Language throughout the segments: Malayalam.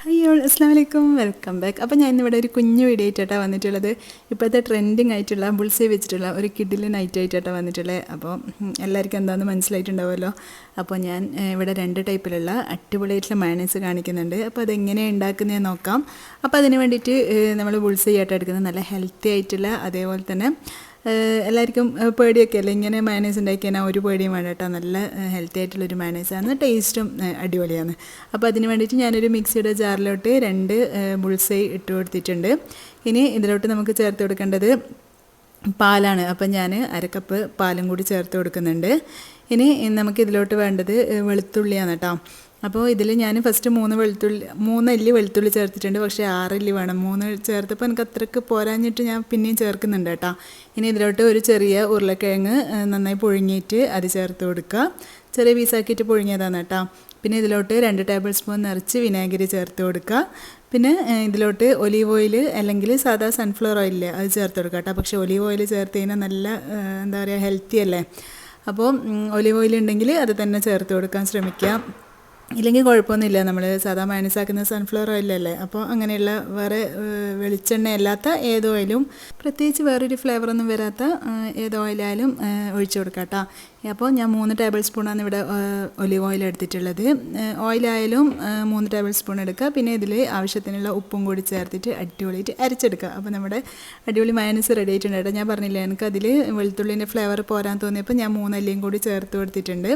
ഹായ് ഓൾ അസ്സലാമു അലൈക്കും വെൽക്കം ബാക്ക്. അപ്പോൾ ഞാൻ ഇന്നിവിടെ ഒരു കുഞ്ഞു വീഡിയോ ആയിട്ടാണ് വന്നിട്ടുള്ളത്. ഇപ്പോഴത്തെ ട്രെൻഡിങ് ആയിട്ടുള്ള ബുൾസൈ വെച്ചിട്ടുള്ള ഒരു കിഡിലെ നൈറ്റ് ആയിട്ടാണ് വന്നിട്ടുള്ളത്. അപ്പോൾ എല്ലാവർക്കും എന്താണെന്ന് മനസ്സിലായിട്ടുണ്ടാവുമല്ലോ. അപ്പോൾ ഞാൻ ഇവിടെ 2 ടൈപ്പിലുള്ള അടിപൊളിയായിട്ടുള്ള മയണൈസ് കാണിക്കുന്നുണ്ട്. അപ്പോൾ അതെങ്ങനെയാണ് ഉണ്ടാക്കുന്നതെന്ന് നോക്കാം. അപ്പോൾ അതിന് വേണ്ടിയിട്ട് നമ്മൾ ബുൾസൈ ആയിട്ട് എടുക്കുന്നത് നല്ല ഹെൽത്തി ആയിട്ടുള്ള, അതേപോലെ തന്നെ എല്ലാവർക്കും പേടിയൊക്കെ അല്ലേ ഇങ്ങനെ മയണൈസ് ഉണ്ടാക്കിയാൽ ഒരു പേടിയും വേണ്ട കേട്ടോ. നല്ല ഹെൽത്തി ആയിട്ടുള്ളൊരു മയണൈസാണ്, ടേസ്റ്റും അടിപൊളിയാണ്. അപ്പോൾ അതിന് വേണ്ടിയിട്ട് ഞാനൊരു മിക്സിയുടെ ജാറിലോട്ട് 2 ബുൾസൈ ഇട്ട് കൊടുത്തിട്ടുണ്ട്. ഇനി ഇതിലോട്ട് നമുക്ക് ചേർത്ത് കൊടുക്കേണ്ടത് പാലാണ്. അപ്പം ഞാൻ 1 കപ്പ് പാലും കൂടി ചേർത്ത് കൊടുക്കുന്നുണ്ട്. ഇനി നമുക്കിതിലോട്ട് വേണ്ടത് വെളുത്തുള്ളിയാണ് കേട്ടോ. അപ്പോൾ ഇതിൽ ഞാൻ ഫസ്റ്റ് 3 അല്ലി വെളുത്തുള്ളി ചേർത്തിട്ടുണ്ട്. പക്ഷേ 6 അല്ലി വേണം. 3 ചേർത്തപ്പോൾ എനിക്ക് അത്രയ്ക്ക് പോരാഞ്ഞിട്ട് ഞാൻ പിന്നെയും ചേർക്കുന്നുണ്ട് കേട്ടോ. ഇനി ഇതിലോട്ട് ഒരു ചെറിയ ഉരുളക്കിഴങ്ങ് നന്നായി പുഴുങ്ങിയിട്ട് അത് ചേർത്ത് കൊടുക്കുക. ചെറിയ പീസാക്കിയിട്ട് പുഴുങ്ങിയതാണ് കേട്ടോ. പിന്നെ ഇതിലോട്ട് 2 ടേബിൾ സ്പൂൺ നിറച്ച് വിനാഗിരി ചേർത്ത് കൊടുക്കുക. പിന്നെ ഇതിലോട്ട് ഒലീവ് ഓയിൽ അല്ലെങ്കിൽ സാധാ സൺഫ്ലവർ ഓയിൽ അത് ചേർത്ത് കൊടുക്കുക കേട്ടോ. പക്ഷേ ഒലീവ് ഓയിൽ ചേർത്ത് കഴിഞ്ഞാൽ നല്ല എന്താ പറയുക ഹെൽത്തി അല്ലേ. അപ്പോൾ ഒലീവ് ഓയിൽ ഉണ്ടെങ്കിൽ അത് തന്നെ ചേർത്ത് കൊടുക്കാൻ ശ്രമിക്കുക. ഇല്ലെങ്കിൽ കുഴപ്പമൊന്നുമില്ല, നമ്മൾ സാധാ മയണൈസാക്കുന്ന സൺഫ്ലവർ ഓയിലല്ലേ. അപ്പോൾ അങ്ങനെയുള്ള വേറെ വെളിച്ചെണ്ണ അല്ലാത്ത ഏത് ഓയിലും, പ്രത്യേകിച്ച് വേറൊരു ഫ്ലേവറൊന്നും വരാത്ത ഏത് ഓയിലായാലും ഒഴിച്ചു കൊടുക്കാം കേട്ടോ. അപ്പോൾ ഞാൻ 3 ടേബിൾ സ്പൂണാണ് ഇവിടെ ഒലിവ് ഓയിൽ എടുത്തിട്ടുള്ളത്. ഓയിലായാലും 3 ടേബിൾ സ്പൂൺ എടുക്കുക. പിന്നെ ഇതിൽ ആവശ്യത്തിനുള്ള ഉപ്പും കൂടി ചേർത്തിട്ട് അടിപൊളിയായിട്ട് അരച്ചെടുക്കുക. അപ്പോൾ നമ്മുടെ അടിപൊളി മയണൈസ് റെഡി ആയിട്ടുണ്ട് കേട്ടോ. ഞാൻ പറഞ്ഞില്ലേ എനിക്കതിൽ വെളുത്തുള്ളിൻ്റെ ഫ്ലേവർ പോരാൻ തോന്നിയപ്പോൾ ഞാൻ 3 അല്ലിയും കൂടി ചേർത്ത് കൊടുത്തിട്ടുണ്ട്.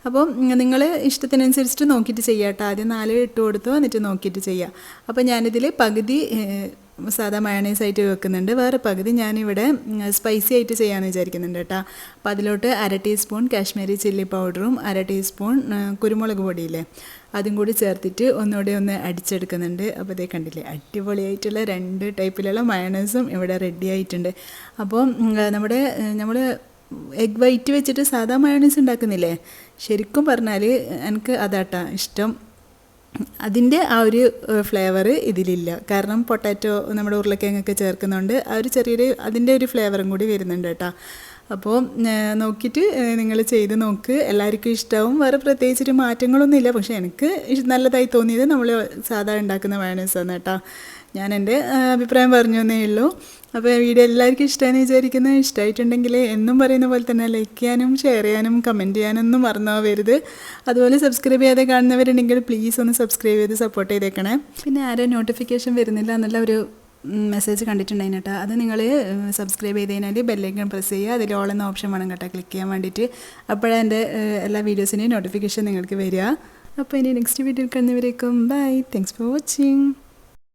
അപ്പോൾ നിങ്ങൾ ഇഷ്ടത്തിനനുസരിച്ചിട്ട് നോക്കിയിട്ട് ചെയ്യുക കേട്ടോ. ആദ്യം 4 ഇട്ട് കൊടുത്തു, എന്നിട്ട് നോക്കിയിട്ട് ചെയ്യുക. അപ്പോൾ ഞാനിതിൽ പകുതി സാധാ മയണൈസായിട്ട് വെക്കുന്നുണ്ട്, വേറെ പകുതി ഞാനിവിടെ സ്പൈസി ആയിട്ട് ചെയ്യാമെന്ന് വിചാരിക്കുന്നുണ്ട് കേട്ടോ. അപ്പോൾ അതിലോട്ട് 1/2 ടീസ്പൂൺ കാശ്മീരി ചില്ലി പൗഡറും 1/2 ടീസ്പൂൺ കുരുമുളക് പൊടിയില്ലേ അതും കൂടി ചേർത്തിട്ട് ഒന്നുകൂടി ഒന്ന് അടിച്ചെടുക്കുന്നുണ്ട്. അപ്പോൾ ഇതേ കണ്ടില്ലേ, അടിപൊളിയായിട്ടുള്ള 2 ടൈപ്പിലുള്ള മയണൈസും ഇവിടെ റെഡി ആയിട്ടുണ്ട്. അപ്പോൾ നമ്മൾ എഗ് വൈറ്റ് വെച്ചിട്ട് സാധാ മയോണൈസ് ഉണ്ടാക്കുന്നില്ലേ, ശരിക്കും പറഞ്ഞാൽ എനിക്ക് അതാട്ടാ ഇഷ്ടം. അതിൻ്റെ ആ ഒരു ഫ്ലേവർ ഇതിലില്ല. കാരണം പൊട്ടാറ്റോ നമ്മുടെ ഉരുളക്കിഴങ്ങൊക്കെ ചേർക്കുന്നുണ്ട്, ആ ഒരു ചെറിയൊരു അതിൻ്റെ ഒരു ഫ്ലേവറും കൂടി വരുന്നുണ്ട് കേട്ടോ. അപ്പോൾ നോക്കിയിട്ട് നിങ്ങൾ ചെയ്ത് നോക്ക്, എല്ലാവർക്കും ഇഷ്ടമാവും. വേറെ പ്രത്യേകിച്ചൊരു മാറ്റങ്ങളൊന്നും ഇല്ല, പക്ഷേ എനിക്ക് നല്ലതായി തോന്നിയത് നമ്മൾ സാധാ ഉണ്ടാക്കുന്ന മയോണൈസാണ് കേട്ടോ. ഞാൻ എൻ്റെ അഭിപ്രായം പറഞ്ഞു എന്നേ ഉള്ളൂ. അപ്പോൾ വീഡിയോ എല്ലാവർക്കും ഇഷ്ടമാണെന്ന് വിചാരിക്കുന്നു. ഇഷ്ടമായിട്ടുണ്ടെങ്കിൽ എന്നും പറയുന്ന പോലെ തന്നെ ലൈക്ക് ചെയ്യാനും ഷെയർ ചെയ്യാനും കമൻറ്റ് ചെയ്യാനൊന്നും മറന്നു പോകരുത്. അതുപോലെ സബ്സ്ക്രൈബ് ചെയ്യാതെ കാണുന്നവരുണ്ടെങ്കിൽ പ്ലീസ് ഒന്ന് സബ്സ്ക്രൈബ് ചെയ്ത് സപ്പോർട്ട് ചെയ്തേക്കണേ. പിന്നെ ആരോ നോട്ടിഫിക്കേഷൻ വരുന്നില്ല എന്നുള്ള ഒരു മെസ്സേജ് കണ്ടിട്ടുണ്ടായിരുന്നു കേട്ടോ. അത് നിങ്ങൾ സബ്സ്ക്രൈബ് ചെയ്ത് കഴിഞ്ഞാൽ ബെല്ലൈക്കൺ പ്രസ് ചെയ്യുക. അതിൽ ഓൾ എന്ന ഓപ്ഷൻ വേണം കേട്ടോ ക്ലിക്ക് ചെയ്യാൻ വേണ്ടിയിട്ട്. അപ്പോഴാണ് എൻ്റെ എല്ലാ വീഡിയോസിൻ്റെയും നോട്ടിഫിക്കേഷൻ നിങ്ങൾക്ക് വരിക. അപ്പോൾ ഇനി നെക്സ്റ്റ് വീഡിയോയിൽ കാണുന്നവരേക്കും ബൈ. Thanks for watching.